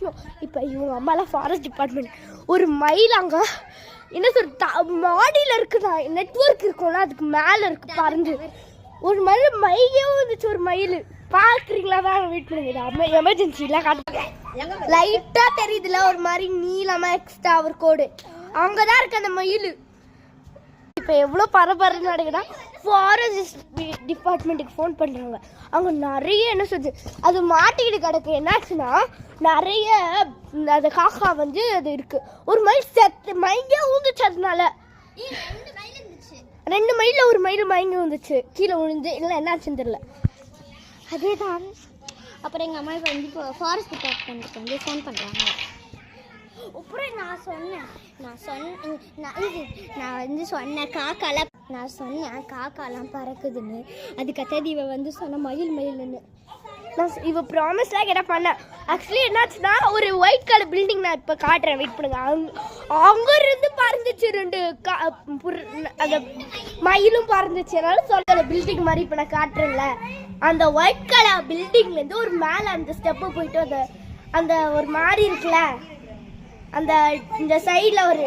விஷயம். இப்போ இவங்க அம்மாலாம் ஃபாரஸ்ட் டிபார்ட்மெண்ட் ஒரு மயில் அங்கே என்ன சொல்ற மாடியில் இருக்குதா நெட்வொர்க் இருக்கும்ல அதுக்கு மேலே இருக்கு பறந்து ஒரு மயில் மையே வந்துச்சு. ஒரு மயில் பார்க்குறீங்களா தான் வெயிட் பண்ணுங்க. எமர்ஜென்சிலாம் காட்டுங்க லைட்டாக தெரியுதுல ஒரு மாதிரி நீளமாக எக்ஸ்ட்ரா ஒரு கோடு அங்கே தான் இருக்கு அந்த மயில். இப்போ எவ்வளோ பரபரன்னு நடக்குதா ஃபாரஸ்ட் டிபார்ட்மெண்ட்டுக்கு ஃபோன் பண்ணுறாங்க. அவங்க நிறைய என்ன சொல்லுது அது மாட்டிக்கிட்டு கிடக்கு. என்னாச்சுன்னா நிறைய அந்த காக்கா வந்து அது இருக்குது. ஒரு மயில் செத்து மைங்கே ஊந்துச்சு. அதனால 2 மைலில் ஒரு மயில் மயங்கி வந்துச்சு கீழே விழுந்து. இல்லை என்னாச்சுன்னு தெரியல. அதே தான். அப்புறம் எங்கள் அம்மா இப்போ வந்து இப்போ ஃபாரஸ்ட் டிபார்ட்மெண்ட்டுக்கு வந்து ஃபோன் பண்ணுறாங்க. அப்புறம் நான் சொன்னேன் காக்காலாம் பறக்குதுன்னு. அதுக்கத்தது இவ வந்து சொன்ன மயில்னு. நான் இவ ப்ராமிஸ்லாம் கேட்ட பண்ணேன். ஆக்சுவலி என்னாச்சுன்னா ஒரு ஒயிட் கலர் பில்டிங் நான் இப்போ காட்டுறேன் வெயிட் பண்ணுங்க. அங்கே இருந்து பறந்துச்சு 2 அந்த மயிலும் பறந்துச்சு. அதனால சொல்ல பில்டிங் மாதிரி இப்போ நான் காட்டுறேன்ல அந்த ஒயிட் கலர் பில்டிங்லேருந்து ஒரு மேலே அந்த ஸ்டெப்பு போயிட்டு அந்த ஒரு மாதிரி இருக்குல்ல அந்த இந்த சைடில் ஒரு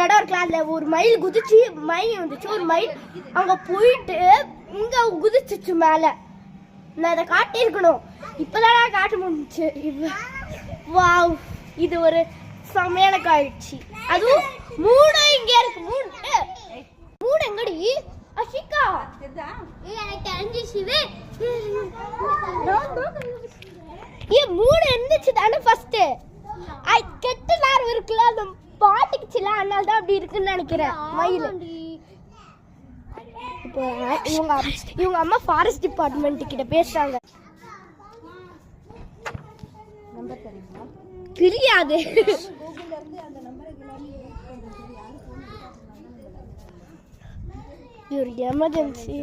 இடம் இருக்குல்ல அதில் ஒரு மயில் குதிச்சு மயில் வந்துச்சு. ஒரு மயில் அங்கே போயிட்டு இங்கே குதிச்சிச்சு மேலே. நான் அதை காட்டியிருக்கணும். இப்போதான் நான் காட்ட முடிஞ்சிச்சு. வாவ் இது ஒரு செமையான காட்சி. அதுவும் 3 இங்கே இருக்கு. 3 எங்கடி அஷிகா எனக்கு தெரிஞ்சிச்சுவே. 3 இருந்துச்சு தானே ஃபர்ஸ்ட். கெட்ட நேரம் இருக்குல்ல அந்த பாட்டுக்குச்சுல அதனால தான் அப்படி இருக்குன்னு நினைக்கிறேன் மயில். இப்போ இவங்க அம்மா ஃபாரஸ்ட் டிபார்ட்மெண்ட் கிட்ட பேசுறாங்க. தெரியாது ஒரு எமர்ஜென்சி.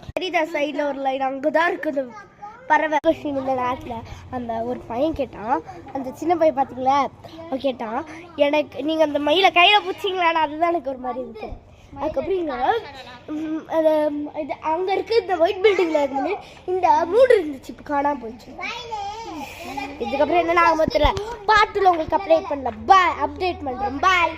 சரிதா சைடில் ஒரு லைன் அங்கதான் இருக்குது பறவை. இந்த நேரத்தில் அந்த ஒரு பையன் கேட்டான். அந்த சின்ன பையன் பார்த்தீங்களா அவன் கேட்டான் எனக்கு நீங்கள் அந்த மயிலை கையில் பிடிச்சிங்களான்னு. அதுதான் எனக்கு ஒரு மாதிரி இருக்கு. அதுக்கப்புறம் இங்கே இது அங்கே இருக்குது இந்த ஒயிட் பில்டிங்கில் இருக்கும்போது இந்த 3 இருந்துச்சு. இப்போ காணாமல் போயிடுச்சு. இதுக்கப்புறம் என்ன ஆகும் தெரியல. பாட்டில் உங்களுக்கு அப்டேட் பண்ணல. பாய் அப்டேட் பண்ணுறேன். பாய்.